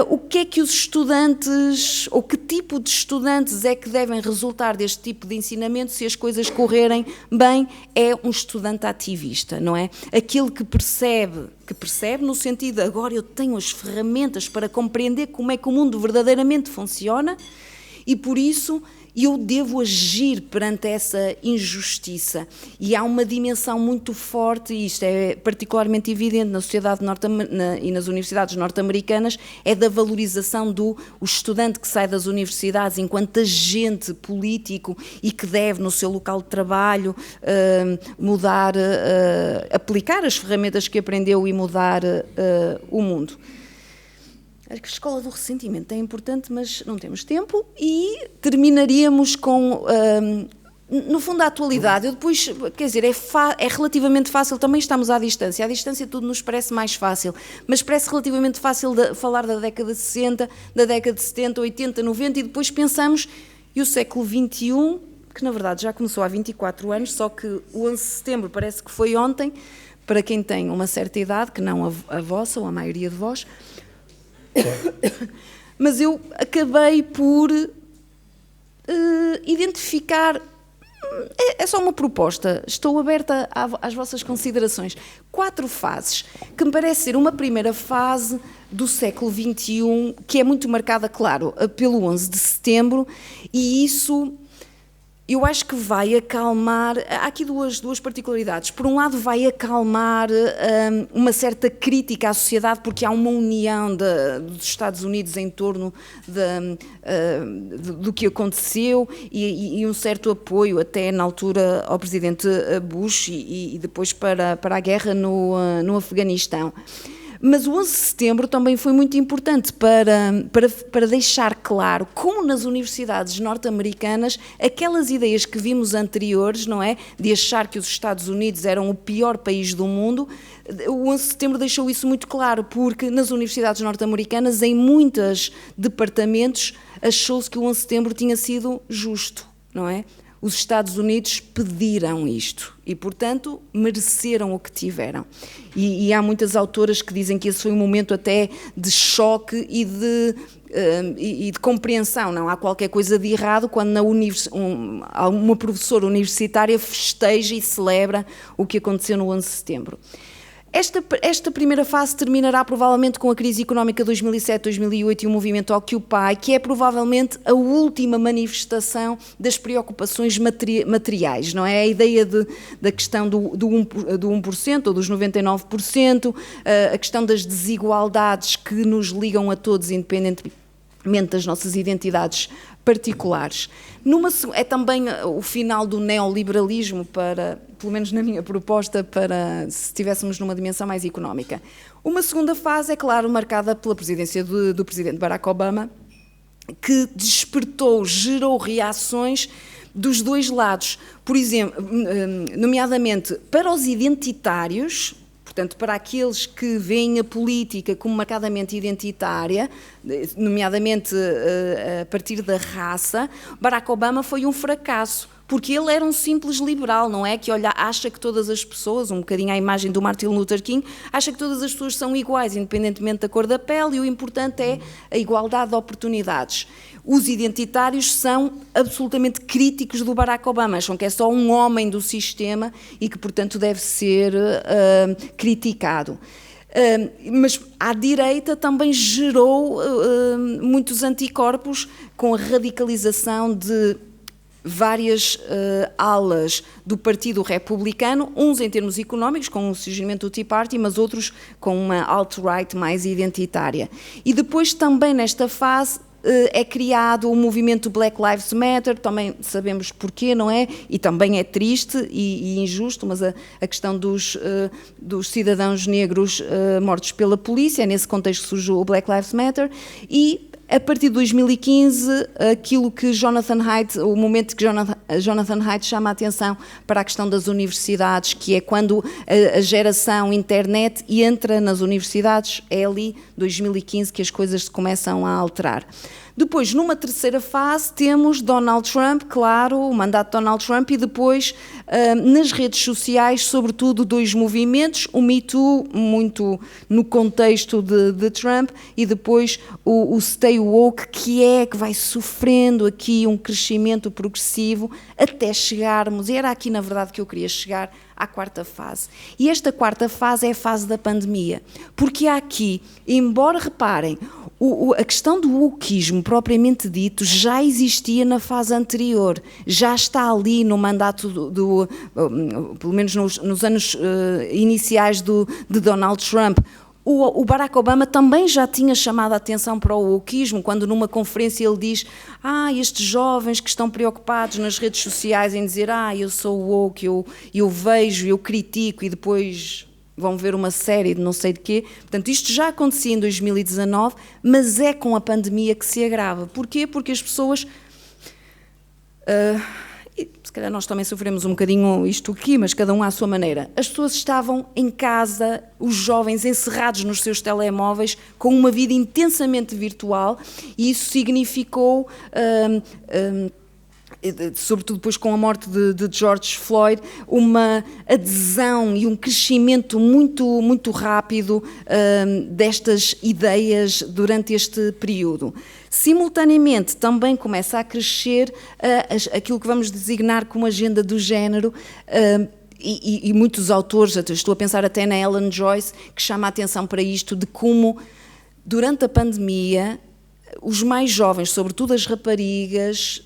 O que é que os estudantes, ou que tipo de estudantes é que devem resultar deste tipo de ensinamento se as coisas correrem bem? É um estudante ativista, não é? Aquele que percebe no sentido de agora eu tenho as ferramentas para compreender como é que o mundo verdadeiramente funciona e, por isso, e eu devo agir perante essa injustiça. E há uma dimensão muito forte, e isto é particularmente evidente na sociedade e nas universidades norte-americanas, é da valorização do estudante que sai das universidades enquanto agente político e que deve, no seu local de trabalho, mudar, aplicar as ferramentas que aprendeu e mudar o mundo. A escola do ressentimento é importante, mas não temos tempo, e terminaríamos com, no fundo, a atualidade. Eu depois, quer dizer, é relativamente fácil, também estamos à distância tudo nos parece mais fácil, mas parece relativamente fácil falar da década de 60, da década de 70, 80, 90, e depois pensamos, e o século XXI, que na verdade já começou há 24 anos, só que o 11 de setembro parece que foi ontem, para quem tem uma certa idade, que não a vossa, ou a maioria de vós. Mas eu acabei por identificar, é só uma proposta, estou aberta às vossas considerações, 4 fases, que me parece ser uma primeira fase do século XXI, que é muito marcada, claro, pelo 11 de setembro, e isso eu acho que vai acalmar. Há aqui duas particularidades. Por um lado, vai acalmar uma certa crítica à sociedade, porque há uma união dos Estados Unidos em torno do que aconteceu e um certo apoio, até na altura, ao presidente Bush e depois para a guerra no Afeganistão. Mas o 11 de setembro também foi muito importante para deixar claro como nas universidades norte-americanas aquelas ideias que vimos anteriores, não é? De achar que os Estados Unidos eram o pior país do mundo, o 11 de setembro deixou isso muito claro, porque nas universidades norte-americanas, em muitos departamentos, achou-se que o 11 de setembro tinha sido justo, não é? Os Estados Unidos pediram isto e, portanto, mereceram o que tiveram. E há muitas autoras que dizem que esse foi um momento até de choque e de compreensão. Não há qualquer coisa de errado quando uma professora universitária festeja e celebra o que aconteceu no 11 de setembro. Esta primeira fase terminará provavelmente com a crise económica de 2007-2008 e o movimento Occupy, que é provavelmente a última manifestação das preocupações materiais, não é? A ideia da questão do 1% ou dos 99%, a questão das desigualdades que nos ligam a todos, independentemente das nossas identidades particulares. É também o final do neoliberalismo, pelo menos na minha proposta, para se estivéssemos numa dimensão mais económica. Uma segunda fase é, claro, marcada pela presidência do presidente Barack Obama, que gerou reações dos dois lados. Por exemplo, nomeadamente para os identitários, portanto, para aqueles que veem a política como marcadamente identitária, nomeadamente a partir da raça, Barack Obama foi um fracasso, porque ele era um simples liberal, não é? Que acha que todas as pessoas, um bocadinho à imagem do Martin Luther King, acha que todas as pessoas são iguais, independentemente da cor da pele, e o importante é a igualdade de oportunidades. Os identitários são absolutamente críticos do Barack Obama, acham que é só um homem do sistema e que, portanto, deve ser criticado. Mas à direita também gerou muitos anticorpos com a radicalização de várias alas do Partido Republicano, uns em termos económicos, com o surgimento do Tea Party, mas outros com uma alt-right mais identitária. E depois também nesta fase é criado o movimento Black Lives Matter, também sabemos porquê, não é? E também é triste e injusto, mas a questão dos cidadãos negros mortos pela polícia, é nesse contexto que surge o Black Lives Matter, e a partir de 2015, aquilo que o momento que Jonathan Haidt chama a atenção para a questão das universidades, que é quando a geração internet entra nas universidades, é ali 2015 que as coisas se começam a alterar. Depois, numa terceira fase, temos Donald Trump, claro, o mandato de Donald Trump, e depois, nas redes sociais, sobretudo, dois movimentos, o Me Too, muito no contexto de Trump, e depois o Stay Woke, que vai sofrendo aqui um crescimento progressivo, até chegarmos, e era aqui, na verdade, que eu queria chegar, à quarta fase. E esta quarta fase é a fase da pandemia, porque há aqui, embora reparem, A questão do wokeismo, propriamente dito, já existia na fase anterior, já está ali no mandato pelo menos nos anos iniciais de Donald Trump. O Barack Obama também já tinha chamado a atenção para o wokeismo, quando numa conferência ele diz: estes jovens que estão preocupados nas redes sociais em dizer eu sou woke, eu vejo, eu critico e depois vão ver uma série de não sei de quê. Portanto, isto já acontecia em 2019, mas é com a pandemia que se agrava. Porquê? Porque as pessoas... e se calhar nós também sofremos um bocadinho isto aqui, mas cada um à sua maneira. As pessoas estavam em casa, os jovens encerrados nos seus telemóveis, com uma vida intensamente virtual, e isso significou... sobretudo depois com a morte de George Floyd, uma adesão e um crescimento muito, muito rápido destas ideias durante este período. Simultaneamente, também começa a crescer aquilo que vamos designar como agenda do género, e muitos autores, estou a pensar até na Ellen Joyce, que chama a atenção para isto, de como, durante a pandemia, os mais jovens, sobretudo as raparigas,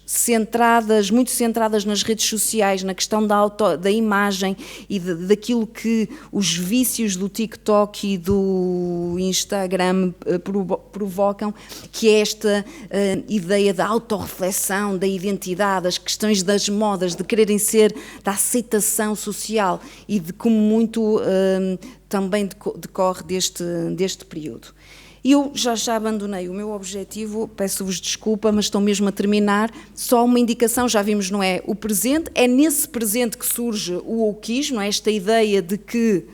muito centradas nas redes sociais, na questão da imagem e daquilo que os vícios do TikTok e do Instagram provocam, que é esta ideia da autorreflexão, da identidade, as questões das modas, de quererem ser, da aceitação social, e de como muito também decorre deste período. Eu já abandonei o meu objetivo, peço-vos desculpa, mas estou mesmo a terminar. Só uma indicação, já vimos, não é? O presente, é nesse presente que surge o wokeismo, esta ideia de que,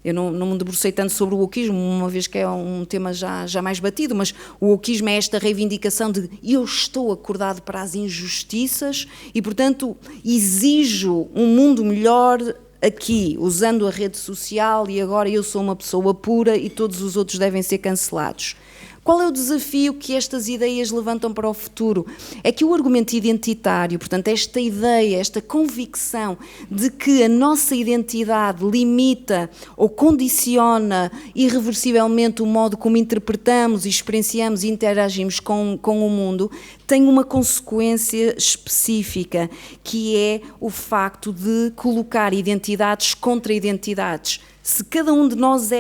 eu não me debrucei tanto sobre o wokeismo, uma vez que é um tema já mais batido, mas o wokeismo é esta reivindicação de eu estou acordado para as injustiças e, portanto, exijo um mundo melhor aqui, usando a rede social, e agora eu sou uma pessoa pura e todos os outros devem ser cancelados. Qual é o desafio que estas ideias levantam para o futuro? É que o argumento identitário, portanto, esta ideia, esta convicção de que a nossa identidade limita ou condiciona irreversivelmente o modo como interpretamos, experienciamos e interagimos com o mundo, tem uma consequência específica, que é o facto de colocar identidades contra identidades. Se cada um de nós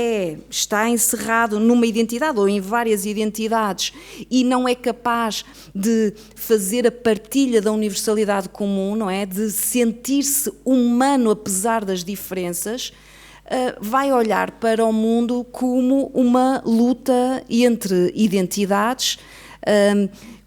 está encerrado numa identidade ou em várias identidades e não é capaz de fazer a partilha da universalidade comum, não é? De sentir-se humano apesar das diferenças, vai olhar para o mundo como uma luta entre identidades,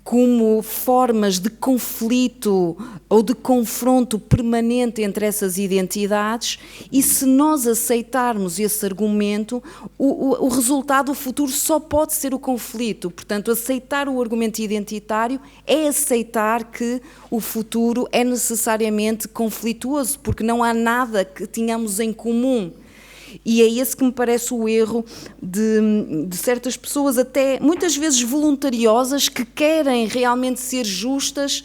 como formas de conflito ou de confronto permanente entre essas identidades, e se nós aceitarmos esse argumento, o resultado, o futuro, só pode ser o conflito. Portanto, aceitar o argumento identitário é aceitar que o futuro é necessariamente conflituoso, porque não há nada que tenhamos em comum. E é esse que me parece o erro de certas pessoas, até muitas vezes voluntariosas, que querem realmente ser justas,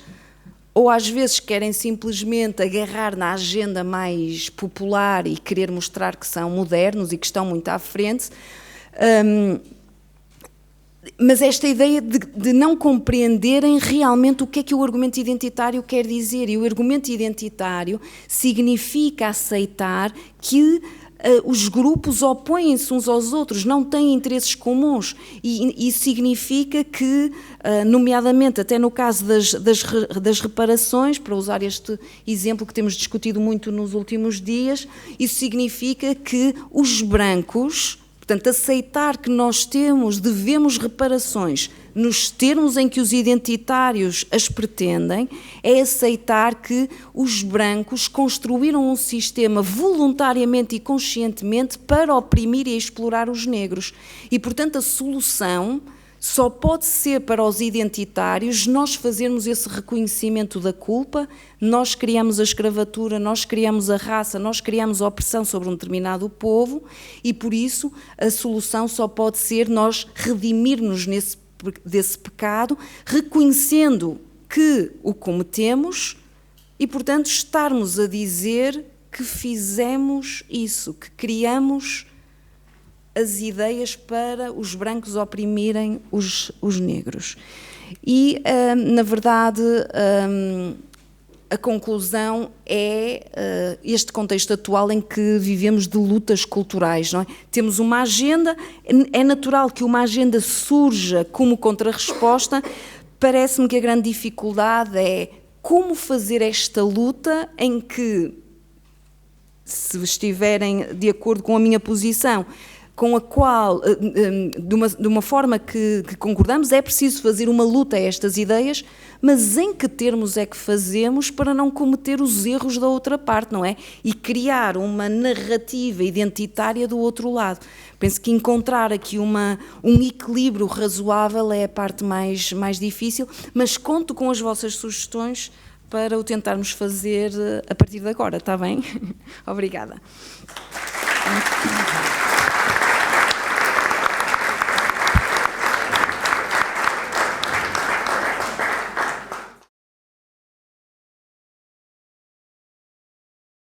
ou às vezes querem simplesmente agarrar na agenda mais popular e querer mostrar que são modernos e que estão muito à frente. Mas esta ideia de não compreenderem realmente o que o argumento identitário quer dizer. E o argumento identitário significa aceitar que os grupos opõem-se uns aos outros, não têm interesses comuns, e isso significa que, nomeadamente até no caso das reparações, para usar este exemplo que temos discutido muito nos últimos dias, isso significa que os brancos, portanto, aceitar que nós devemos reparações nos termos em que os identitários as pretendem, é aceitar que os brancos construíram um sistema voluntariamente e conscientemente para oprimir e explorar os negros. E, portanto, a solução só pode ser para os identitários nós fazermos esse reconhecimento da culpa. Nós criamos a escravatura, nós criamos a raça, nós criamos a opressão sobre um determinado povo, e por isso a solução só pode ser nós redimirmos desse pecado, reconhecendo que o cometemos e, portanto, estarmos a dizer que fizemos isso, que criamos as ideias para os brancos oprimirem os negros. E, na verdade, a conclusão é este contexto atual em que vivemos de lutas culturais, não é? Temos uma agenda, é natural que uma agenda surja como contrarresposta. Parece-me que a grande dificuldade é como fazer esta luta em que, se estiverem de acordo com a minha posição, com a qual, de uma forma que concordamos, é preciso fazer uma luta a estas ideias, mas em que termos é que fazemos para não cometer os erros da outra parte, não é? E criar uma narrativa identitária do outro lado. Penso que encontrar aqui um equilíbrio razoável é a parte mais difícil, mas conto com as vossas sugestões para o tentarmos fazer a partir de agora, está bem? Obrigada.